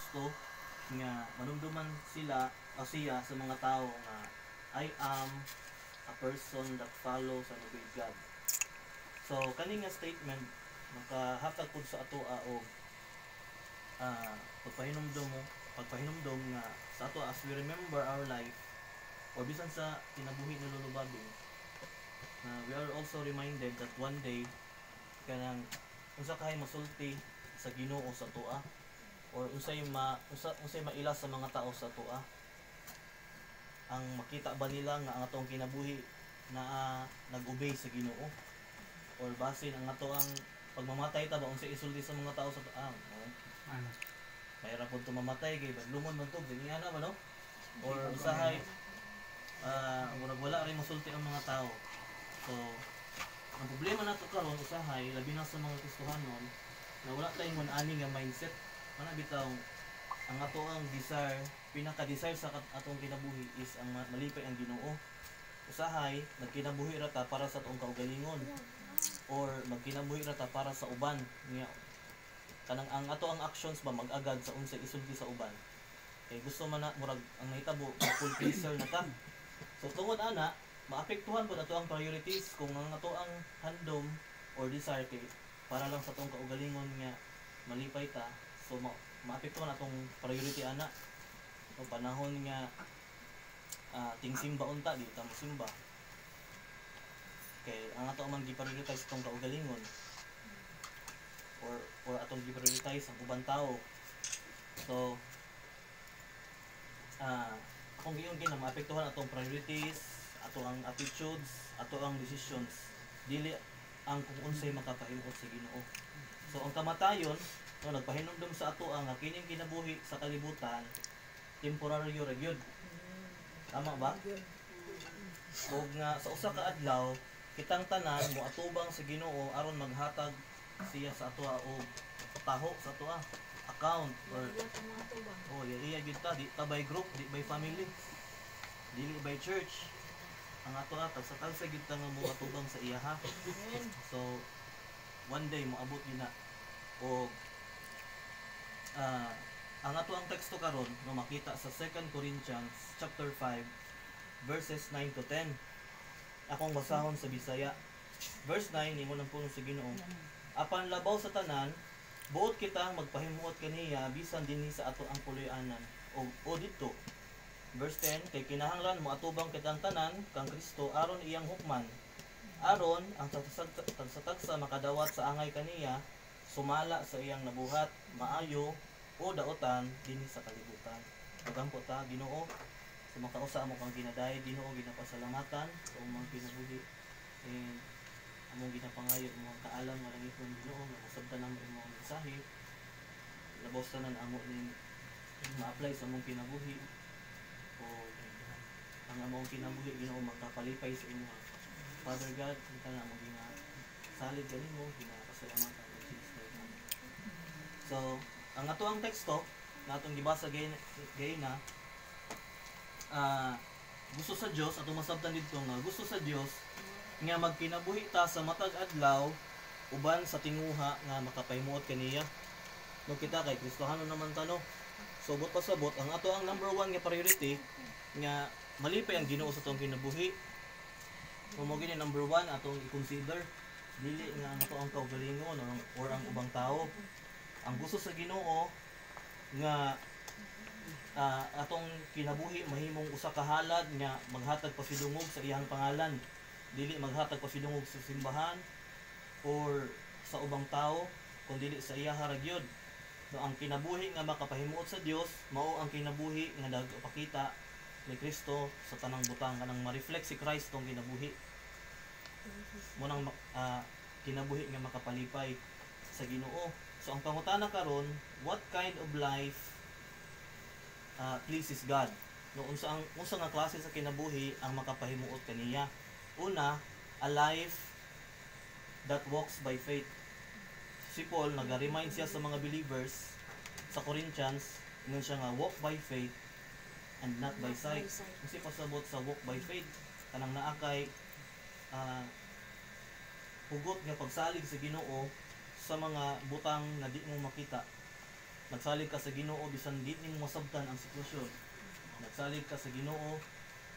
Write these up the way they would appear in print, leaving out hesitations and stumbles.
Kristo nga manumduman sila o siya sa mga tao nga I am a person that follows and obeys God. So kani nga statement makahatag pud sa ato og pagpahinumdom nga sa ato as we remember our life or bisan sa kinabuhi na lulubabin, we are also reminded that one day kanang unsa kay masulti sa Ginoo sa tua or unsay maila sa mga tao sa tua, ang makita ba nila nga ang atong kinabuhi na nag-obey sa Ginoo or basin ang ato ang pagmamatay ta ba unsay isulti sa mga tao sa tua, mahirap po mamatay kay lumon man to dinhi ana ba no, or usahay wala rin masulti ang mga tao. So ang problema nato karon usahay labi na sa mga Kristohanon na wala tayong ani nga mindset ana bitaw ang ato ang desire, pinaka-desire sa atong kinabuhi is ang malipay ang Ginoo. Usahay nagkinabuhi ra ta para sa atong kaugalingon or magkinabuhi ra ta para sa uban niya kanang ang ato ang actions ba mag-agad sa unsay isulti sa uban kay gusto man na murag ang nahitabo full pleaser na ta. So tungod ana maapektuhan po ato ang priorities kung ang ato ang handom or desire kay para lang sa atong kaugalingon nga malipay ta. So maapektuhan atong priority ana so panahon nga tingsimba unta di ta mosimba kay ang ato man gi-prioritize tong kaugalingon or atong gi-prioritize ang ubang tao. So kung giyon na maapektuhan atong priorities, ato ang attitudes, ato ang decisions, dili ang kung unsay makapahimot sa Ginoo. So ang kamatayon no nagpahinumdom sa ato ang kining kinabuhi sa kalibutan temporaryo ra gyud. Tama ba? Og nga sa usa ka adlaw kitang tanan moatubang sa Ginoo aron maghatag siya sa ato og taho sa ato account or iya gyud ta di ta by group, di by family, dili by church. Ang ato tagsa gyud ta nga moatubang sa iya ha. So one day moabot gyud na og ang ato ang teksto karon no makita sa 2 Corinthians chapter 5 verses 9 to 10. Akong basahon sa Bisaya. Verse 9 imo nang puno sa Ginoo. Apan labaw sa tanan, buot kita magpahimuot kaniya bisan dinhi sa ato ang puloy-anan o didto. Verse 10 kay kinahanglan mo atubang kitang tanan kang Kristo aron iyang hukman. Aron ang tagsa makadawat sa angay kaniya sumala sa iyang nabuhat maayo o daotan dinhi sa kalibutan. Pagampo ta Ginoo sa makausa mo kang ginadayeg Ginoo ginapasalamatan sa umang kinabuhi and among ginapangayo mo kaalam nga langit ng Ginoo nga masabtan namo imong mensahe labos tanan amo ning ma-apply sa among kinabuhi o ang among kinabuhi Ginoo magkapalipay sa imo. Father God, kita na among salig kanimo ginapasalamatan sa Jesus. So ang ato ang teksto na atong gibasa gay na gusto sa Dios atong masabtan didto nga gusto sa Dios nga magkinabuhi ta sa matag adlaw uban sa tinguha nga makapahimuot kaniya. No kita kay Kristohano naman tano. So bot pasabot ang ato ang number 1 nga priority nga malipay ang Ginoo sa atong kinabuhi. Mo gini number 1 atong i-consider dili nga ang ato ang kaugalingon or ang ubang tao. Ang gusto sa Ginoo nga atong kinabuhi mahimong usa ka halad nga maghatag pasidungog sa iyang pangalan, dili maghatag pasidungog sa simbahan or sa ubang tao kundi dili sa iya haragyod. So ang kinabuhi nga makapahimuot sa Dios mao ang kinabuhi nga nagpakita ni Kristo sa tanang butang kanang ma-reflect si Christ tong kinabuhi. Mo nang kinabuhi nga makapalipay sa Ginoo. So ang pangutana karon, what kind of life pleases God? No unsa nga klase sa kinabuhi ang makapahimuot kaniya? Una, a life that walks by faith. Si Paul nag-remind siya sa mga believers sa Corinthians, ingon siya nga walk by faith and not by sight. Kasi pasabot sa walk by faith kanang naa kay hugot nga pagsalig sa Ginoo sa mga butang na di mo makita. nagsalig ka sa Ginoo bisan di nimo masabtan ang sitwasyon. Nagsalig ka sa Ginoo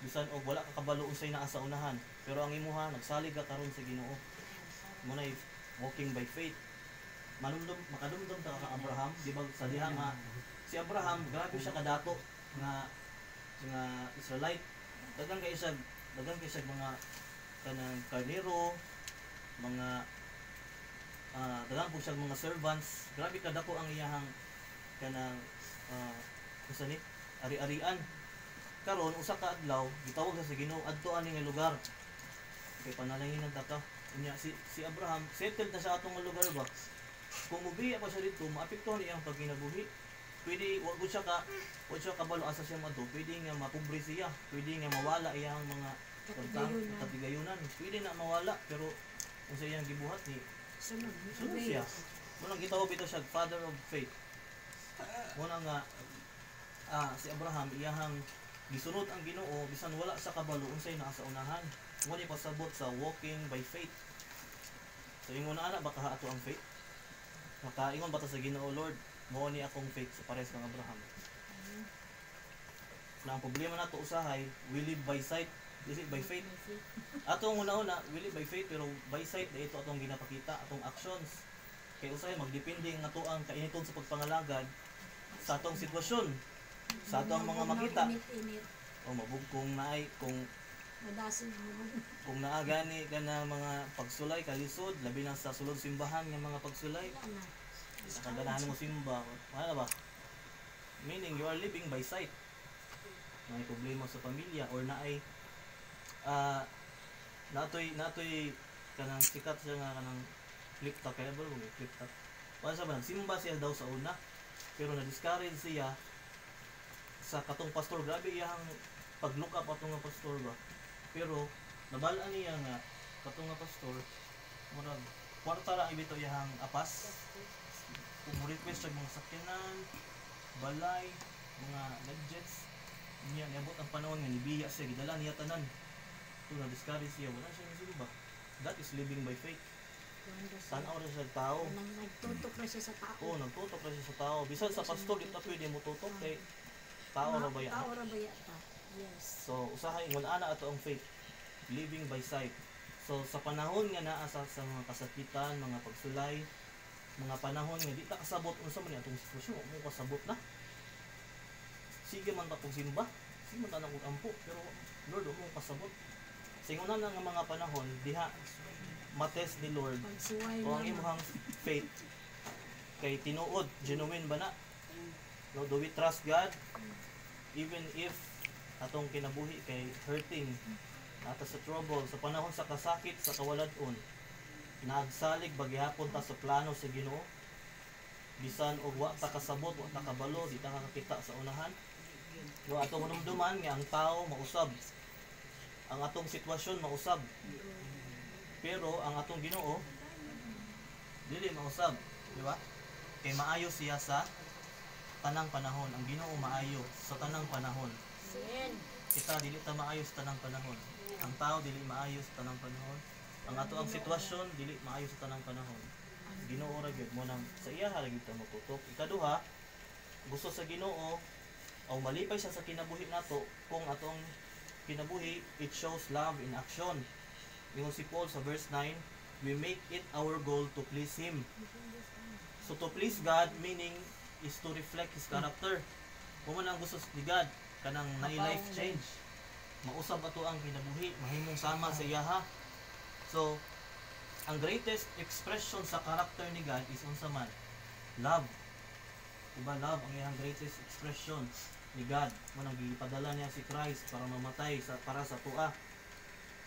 bisan og wala ka kabalo unsay naa sa unahan, pero ang imuha nagsalig ka karon sa Ginoo. Mo na walking by faith. Makadumdum ta ka Abraham, di ba sa diha nga si Abraham grabe siya kadato nga Israelite. Daghang kay siya mga kanang karnero, mga daghang po siya mga servants. Grabe kadako ang iyahang kanang usa ni ari-arian. Karon usa ka adlaw gitawag sa Ginoo adto ani nga lugar. Kay panalangin ta ka. Unya si Abraham settled na sa atong lugar ba. Kung mubiya pa siya dito, maapektuhan iyang pagkinabuhi. Pwede wag siya kabalo asa siya madto. Pwede nga mapobre siya, pwede nga mawala iyang mga katigayunan. Pwede na mawala pero kung sa iyang gibuhat ni sunod siya. Munang gitawag ito siya father of faith. Muna nga si Abraham iyahang gisunod ang Ginoo bisan wala sa kabalo unsay naa sa unahan. Mo ni pasabot sa walking by faith. So ingon na ana baka ato ang faith. Makaingon ba ta sa Ginoo, Lord, mo ni akong faith sa pares kang Abraham. Na ang problema nato usahay, we live by sight, is it by faith? Atong una-una, we live by faith pero by sight na ito atong ginapakita, atong actions. Kay usahay magdepende nga to ang kainiton sa pagpangalagad sa atong sitwasyon, sa atong mga makita. O mabugkong naay kung naagani ka na mga pagsulay kalisod, labi na sa sulod simbahan nga mga pagsulay. Nakaganahan mo simba, ano ba? Meaning you are living by sight. May problema sa pamilya or naay natoy kanang sikat siya nga kanang flip top kaya ba flip top. Wala sa ba simba siya daw sa una pero na-discourage siya sa katong pastor. Grabe iyang pag-look up atong nga pastor ba. Pero nabalaan niya nga katong nga pastor murag kwarta ra ibito iyang apas. Kung mo request sa mga sakyanan, balay, mga gadgets, niya niabot ang panahon nga nibiya siya gidala niya tanan. So na-discourage siya, wala siya nasiba. That is living by faith. Tanaw ra siya tao. Nagtutok na siya sa tao. Oo, nagtutok ra siya sa tao. Bisan sa pastor, di ta pwede mo tutok kay tao ra ba yan? Tao ra ba yan? Yes. So, usahay ngon ana ato ang faith, living by sight. So, sa panahon nga naa sa mga kasakitan, mga pagsulay, mga panahon nga di ta kasabot unsa man atong sitwasyon, mo kasabot na. Sige man ta kog simba, sige man ta nang ampo, pero Lord, mo kasabot. Sa ingon na nga mga panahon diha mates ni Lord o ang imong faith kay tinuod, genuine ba na? No, do we trust God even if atong kinabuhi kay hurting ata sa trouble sa panahon sa kasakit sa kawaladon nagsalig bagyapon ta sa plano sa Ginoo bisan og wa ta kasabot wa ta kabalo di ta kakita sa unahan no atong hinumduman nga ang tao mausab ang atong sitwasyon mausab pero ang atong Ginoo dili mausab di ba kay maayo siya sa tanang panahon. Ang Ginoo maayo sa tanang panahon. Kita dili ta maayo sa tanang panahon. Ang tao dili maayo sa tanang panahon. Ang ato ang sitwasyon dili maayo sa tanang panahon. Ginoo ra gyud mo nang sa iya ra gyud ta motutok. Ikaduha, gusto sa Ginoo o malipay siya sa kinabuhi nato kung atong kinabuhi it shows love in action. Ingon si Paul sa verse 9, we make it our goal to please Him. So to please God meaning is to reflect His character. Kung man ang gusto ni God kanang life change, mausab ato ang kinabuhi, mahimong sama sa iya ha. So ang greatest expression sa character ni God is unsa man? Love. Diba love ang iyang greatest expression ni God. Manang gipadala niya si Christ para mamatay para sa tua.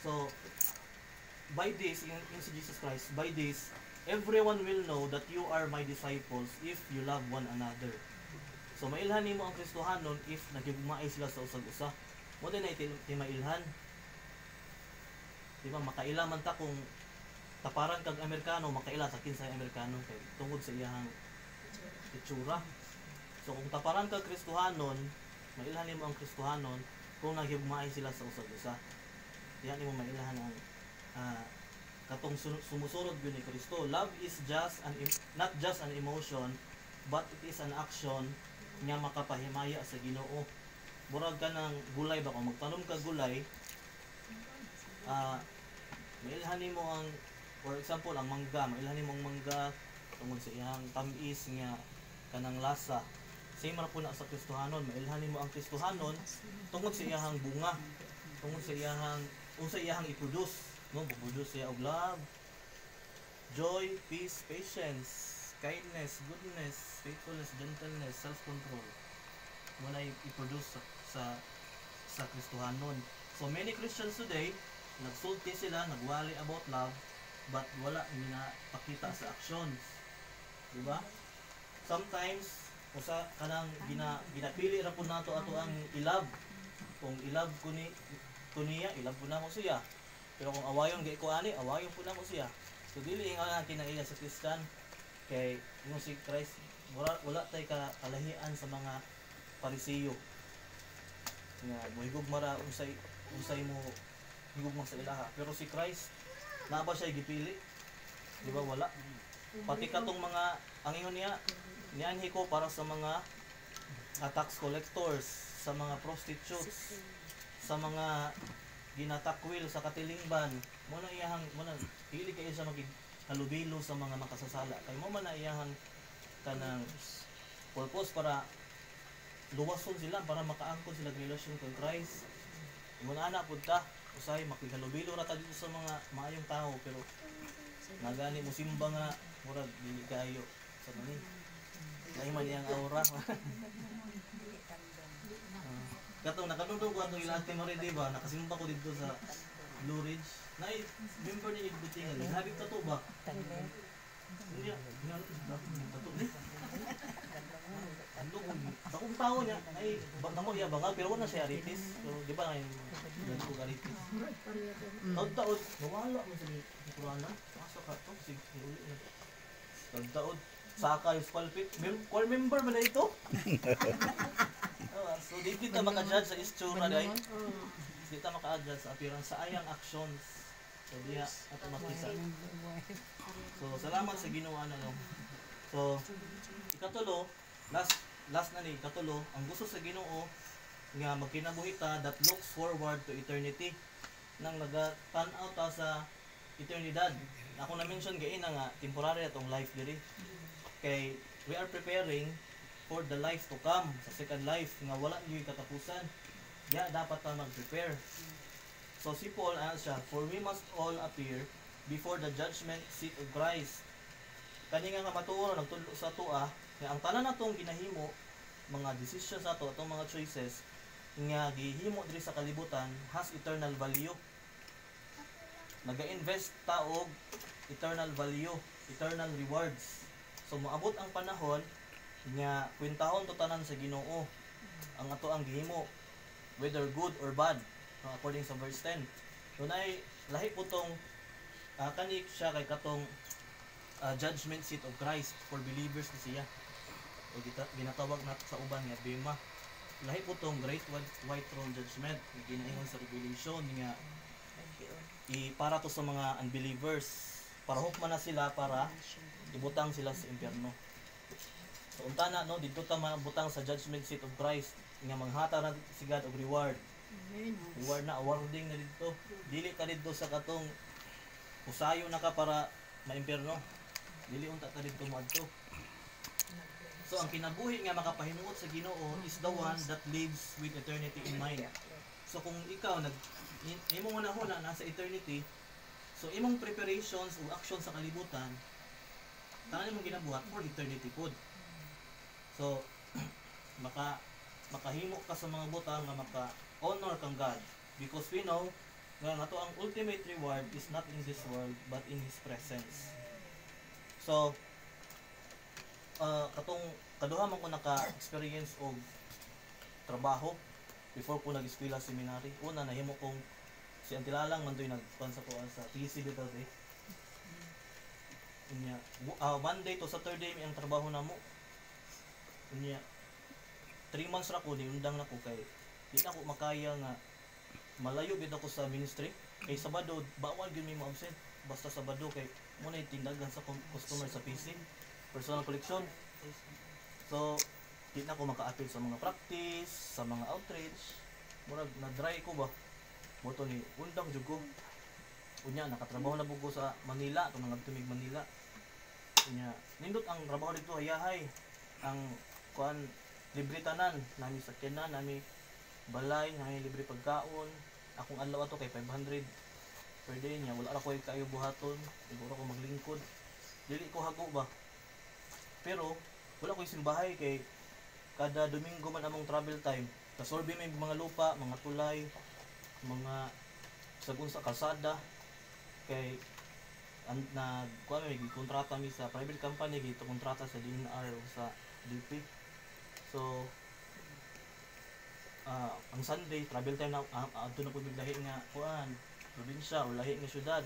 So by this, in si Jesus Christ, by this, everyone will know that you are my disciples if you love one another. So mailhan nimo ang Kristohanon if nagigumay sila sa usag-usa. Mo din ay mailhan. Di ba makaila man ta kung taparan kag Amerikano, makaila sa kinsay Amerikano kay tungod sa iyang itsura. So kung taparan kag Kristohanon, mailhan nimo ang Kristohanon kung nagigumay sila sa usag-usa. Yan nimo mailhan ang katong sumusunod yun ni Kristo. Love is just not just an emotion, but it is an action nga makapahimaya sa Ginoo. Murag ka ng gulay ba, kung magtanom ka gulay, mailhanin mo ang, for example, ang mangga, mailhanin mo ang mangga tungod sa iyang tamis nga kanang lasa. Same ra po na sa Kristohanon, mailhanin mo ang Kristohanon tungod sa iyang bunga, tungod sa iyang i-produce, no? Buproduce siya og love, joy, peace, patience, kindness, goodness, faithfulness, gentleness, self-control. Muna i-produce sa Kristohanon. So many Christians today, nagsulti sila, nagwali about love, but wala ginapakita sa actions. Diba? Sometimes, usa kanang ginapili ra pud nato ato ang ilab. Kung ilab ko niya, ilab ko na ko siya. Pero kung awayon gay ko ani, awayon po na ko siya. So dili nga kinaiya sa Kristan kay mo si Christ wala tay kalahian sa mga Pariseo. Nga mohigog mara usay mo higugma sa ilaha. Pero si Christ na ba siya gipili? Di ba wala? Pati katong mga ang ingon niya nianhi ko para sa mga tax collectors, sa mga prostitutes, sa mga ginatakwil sa katilingban. Muna iyahang hili kayo sa halubilo sa mga makasasala. Kay mo man na iyahang kanang purpose para luwason sila, para makaangkon sila relasyon kay Christ. Muna anak pud ta usay makihalubilo ra ta dito sa mga maayong tao, pero nagani mo simba nga murag dili kayo sa manin. Naiman iyang aura. Katong nakatungtong ko atong ilate mo rin, diba? Nakasimba ko dito sa Blue Ridge. Member ni Idbutingan. Naghabig ka to ba? Hindi. Tato ni. Takong tao niya. Ay, namo iya bangal. Pero wala siya aritis. So, di ba ngayon? Ganito ko aritis. Taod-taod. Mawala mo sa Kurana. Masa ka to. Sige, uli na. Taod-taod. Saka yung palpit. Core member ba na ito? So di kita maka-judge sa istura day. Di kita maka-judge sa appearance, sa ayang actions. So diya ato makita. So salamat sa Ginoo ano. So ikatulo, last na ni ikatulo, ang gusto sa Ginoo nga magkinabuhi ta that looks forward to eternity. Nang naga-tan-out ta sa eternidad. Ako na mention gaina nga temporary atong life diri. Kay we are preparing for the life to come, sa second life nga wala gyud katapusan. Dapat ta mag-prepare. So si Paul siya, for we must all appear before the judgment seat of Christ. Kani nga matuo nagtudlo sa atoa nga ang tanan natong ginahimo, mga decisions ato, atong mga choices nga gihimo diri sa kalibutan has eternal value. Naga-invest ta og eternal value, eternal rewards. So moabot ang panahon nga kwintahon to tanan sa Ginoo ang ato ang gihimo, whether good or bad, according sa verse 10. Dunay lahi po tong kani siya kay katong judgment seat of Christ for believers ni siya, o ginatawag nato sa uban nga bema. Lahi po tong great white throne judgment nga ginaingon sa Revelation nga para to sa mga unbelievers, para hukman na sila, para ibutang sila sa impyerno. So unta na no, dito ta mabutang sa judgment seat of Christ nga manghata na si God og reward. Reward na, awarding na dito. Dili ka dito sa katong usayo na ka para maimpyerno. Dili unta ka dito moadto. So ang kinabuhi nga makapahimuot sa Ginoo is the one that lives with eternity in mind. So kung ikaw imong una nasa eternity, so imong preparations o actions sa kalibutan tanan imong ginabuhat for eternity pod. So makahimo ka sa mga butang nga maka-honor kang God, because we know nga nato ang ultimate reward is not in this world but in His presence. So katong kaduha man ko naka-experience og trabaho before ko nag-eskwela seminary. Una nahimo kong si Antilalang man to'y nagkuhan sa ko sa PC dito day. Monday to Saturday may ang trabaho namo. Unya 3 months ra ko niundang na ko kay di na ko makaya nga malayo bitaw ko sa ministry. Kay Sabado bawal gyud mi mo absent, basta Sabado kay mo na tindagan sa customer sa PC, personal collection. So di na ko maka-appeal sa mga practice, sa mga outreach. Murag na-dry ko ba. Moto ni undang jud ko. Unya nakatrabaho na bugo sa Manila, kung mga tumig Manila. Unya nindot ang trabaho dito hayahay. Ang kuan libre tanan, nami sakyanan, nami balay, nami libre pagkaon. Akong adlaw ato kay 500 per day niya, wala ra ko kayo buhaton, siguro ko maglingkod. Dili ko hago ba. Pero wala ko simbahay kay kada Domingo man among travel time. Kasolbi may mga lupa, mga tulay, mga sagun sa kalsada kay na kuan may kontrata mi sa private company gito kontrata sa DNR o sa DP. So ang Sunday travel time na adto na pud lahi nga kuan probinsya o lahi nga syudad.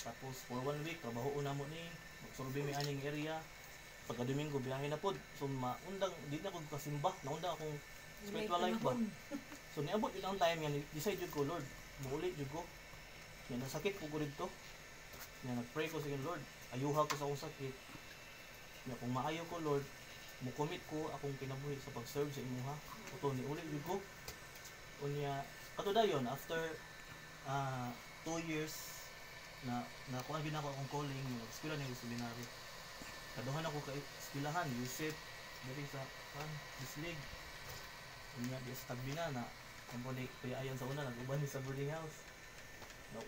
Tapos for 1 week trabaho una mo ni magsurvey mi aning area. Pagka Domingo biyahe na pod. So maundang di na ko kasimba, naundang akong spiritual life ba. So niabot yun ang time yan, decide jud ko Lord, muulit jud ko. Yan nasakit po ko dito. Yan nagpray ko sa akin Lord, ayuha ko sa akong sakit. Yan kung maayo ko Lord, mo commit ko akong kinabuhi sa pag-serve sa imuha. Ito ni ulit jud ko. Unya kato dayon after 2 years na kuan gyud ako akong calling, nag-eskwela ni seminary. Kaduhan ako kay eskwelahan, Yusef, diri sa Bislig. Unya di sa Tagbina na kumpuni kaya ayan sa una nag-uban ni sa boarding house.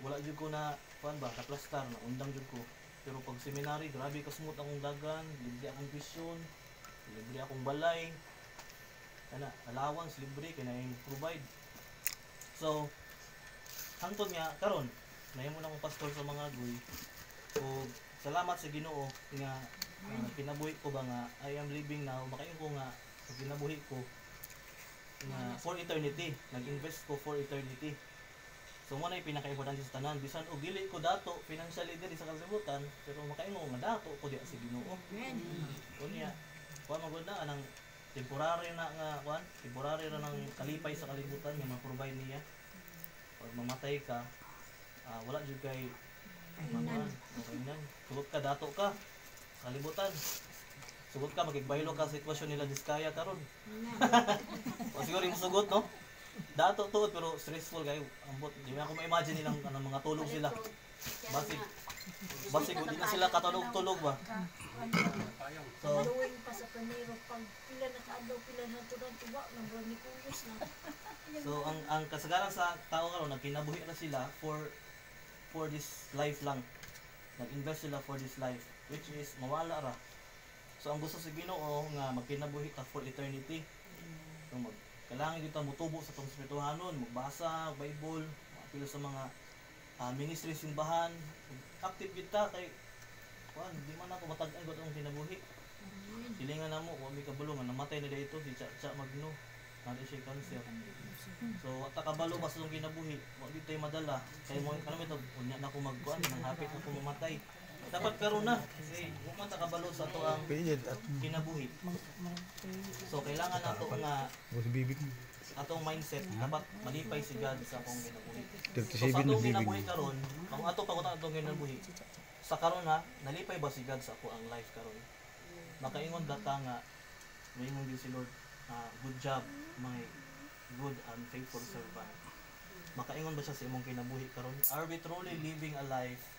Wala jud ko na kaplastar na undang jud ko. Pero pag seminary, grabe kasmut akong dagan, libre akong tuition, libre akong balay. Kana allowance libre kay na provide. So hangtod nga karon nahimo na akong pastor sa mga guy. O salamat sa Ginoo nga kinabuhi ko ba nga I am living now, makain ko nga kinabuhi ko nga for eternity, nag-invest ko for eternity. So mo na pinaka-importante sa tanan, bisan og dili ko dato financially diri sa kalibutan, pero makaingo nga dato ko diha sa Ginoo. Amen. Unya, kuan magud na anang temporary na nga kuan, temporary ra nang kalipay sa kalibutan nga ma-provide niya. Pag mamatay ka, wala jud kay maman, okay. Sugot ka dato ka sa kalibutan. Sugot ka magigbaylo ka sa sitwasyon nila Diskaya karon. O siguro yung sugot no. Dato tuod pero stressful kayo. Ambot, di na ako ma-imagine nilang mga tulog sila. Basig di na sila katulog-tulog ba. So Maluwing pa sa kaniro pag pila na kaadlaw pila na tuwa ng brani kulos na. So ang kasagaran sa tao karon nagkinabuhi na sila for this life lang. Nag-invest sila for this life which is mawala ra. So ang gusto sa Ginoo nga magkinabuhi ka for eternity. So kailangan kita mutubo sa tong spirituhanon, magbasa Bible, apil sa mga ministry simbahan, active kita kay kuan di man ako matag-an gud ang kinabuhi. Silingan namo wa mi kabalo nga namatay na dito si Cha Magno. Nadi siya cancer. So ata kabalo basta tong kinabuhi, wa di tay madala. Kay mo kanami to unya na ko magkuan nang hapit ako mamatay. Dapat karon na kasi wa man ta kabalo sa ato ang kinabuhi. So kailangan nato nga atong mindset dapat malipay si God sa akong kinabuhi. So sa atong kinabuhi karon, ang ato pangutan atong kinabuhi. Sa karon ha, nalipay ba si God sa ako ang life karon? Makaingon data nga moingon gyud si Lord, good job my good and faithful servant. Makaingon ba siya sa imong kinabuhi karon? Are we truly living a life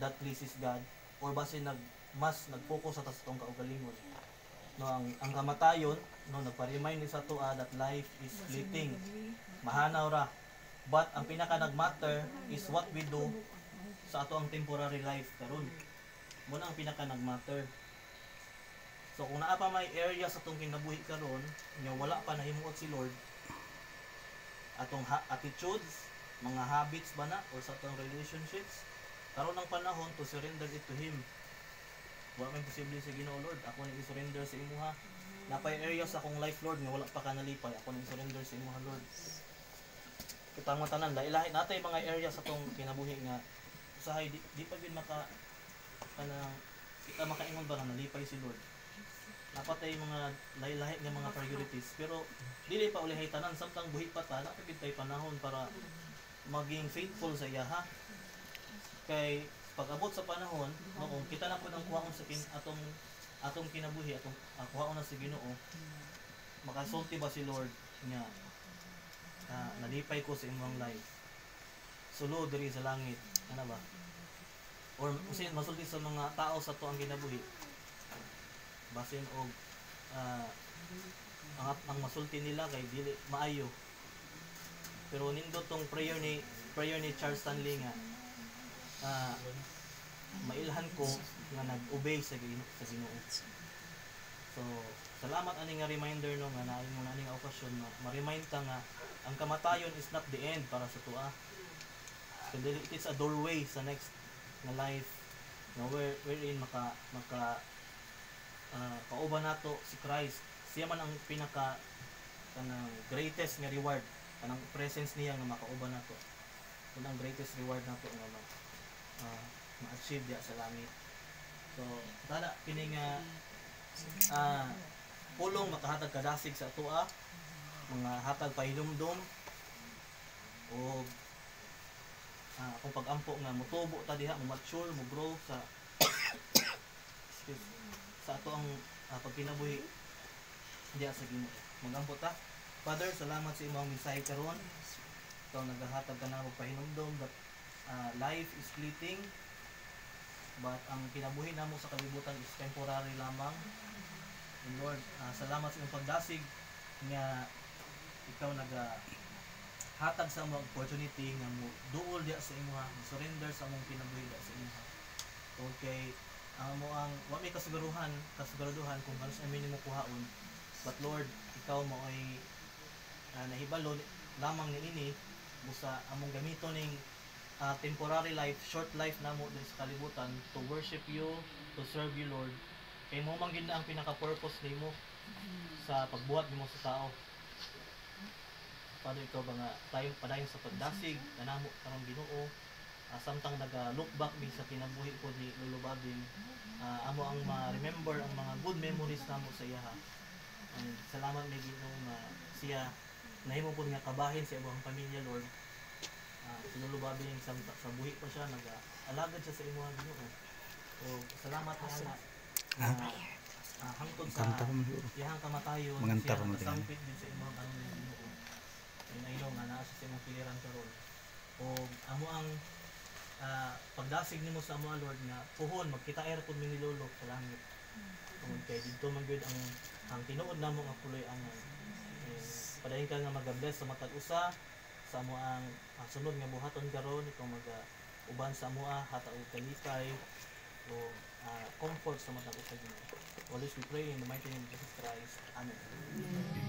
that pleases God or base mas nag-focus sa atong kaugalingon? No, ang kamatayon no nagpa-remind ni sa tuwa that life is fleeting. Mahanaw ra. But ang pinaka nagmatter is what we do sa ato ang temporary life karon. Mo na ang pinaka nagmatter. So kung naa pa may area sa atong kinabuhi karon nga wala pa nahimuot si Lord, atong attitudes, mga habits ba na or sa atong relationships, karon ang panahon to surrender it to Him. Wala man posible sa Ginoo Lord, ako nang i-surrender sa imuha. Napay area sa akong life Lord nga wala pa ka nalipay, ako nang i-surrender sa imuha Lord. Kitang matanan lahi-lahi natay mga area sa atong kinabuhi nga usahay di pa gyud kanang kita makaingon ba na nalipay si Lord. Napatay mga lahi-lahi nga mga priorities pero dili pa ulihay tanan samtang buhi pa ta napagid tay panahon para maging faithful sa iya ha. Kay pag-abot sa panahon, no, kung kita na po ng kuhaon sa atong atong kinabuhi atong kuhaon na si Ginoo, makasulti ba si Lord nga nalipay ko sa imong life, sulod diri sa langit, ana ba, or usin masulti sa mga tao sa to ang kinabuhi basin og ang masulti nila kay dili maayo. Pero nindot tong prayer ni Charles Stanley nga mailhan ko nga nag-obey sa Ginoo. So salamat ani nga reminder no nga naay mo nani nga okasyon na ma-remind ta nga ang kamatayon is not the end para sa tuwa. Kundi it's a doorway sa next na life na wherein maka kauban nato si Christ. Siya man ang pinaka kanang greatest nga reward, kanang presence niya nga makauban nato. Kun ang greatest reward nato nga ma-achieve diya sa langit. So tada kini nga pulong makahatag kadasig sa atoa, mga hatag pahinumdum o kung pag-ampo nga mutubo ta diha, mo mature, mo grow sa sa ato ang pagkinabuhi diya sa Ginoo. Magampo ta. Father, salamat sa imong mensahe karon. Ikaw nagahatag ka na og pahinumdum that life is fleeting, but ang kinabuhi namo sa kalibutan is temporary lamang. And Lord, salamat sa imong pagdasig nga ikaw hatag sa mga opportunity nga mo duol diya sa imo, surrender sa among kinabuhi diya sa imo. Okay, mo ang wa may kasiguruhan kung ano sa amin mo kuhaon, but Lord, ikaw mo ay nahibalo lamang niini busa among gamiton ning temporary life, short life namo din sa kalibutan to worship you, to serve you, Lord. Kay mo man gid na ang pinaka-purpose nimo sa pagbuhat nimo sa tao. Paano ikaw ba nga tayo padayon sa pagdasig kanamo karong Ginoo, samtang naga-look back din sa kinabuhi ko ni Lolo Babing, amo ang ma-remember ang mga good memories namo sa iya. And salamat may Ginoo nga siya nahimo pud nga kabahin sa imong pamilya, Lord. Si Lolo Babing sa buhi pa siya nag-alagad siya sa imong Ginoo. O salamat na hangtod sa iyang kamatayon siya nagsampit din sa imong Ginoo. And I know nga naa siya sa imong piliran karon. O amo ang pagdasig nimo sa amo, Lord, nga puhon magkita-er pud mi ni Lolo sa langit. Kay didto man gyud ang tinuod namo nga puloy-anan. Padayon ka nga mag-bless sa matag usa sa amo ang sunod nga buhaton karon, ikaw uban sa amo hatag og kalipay o comfort sa matag usa Ginoo. Always we pray in the mighty name of Jesus Christ. Amen.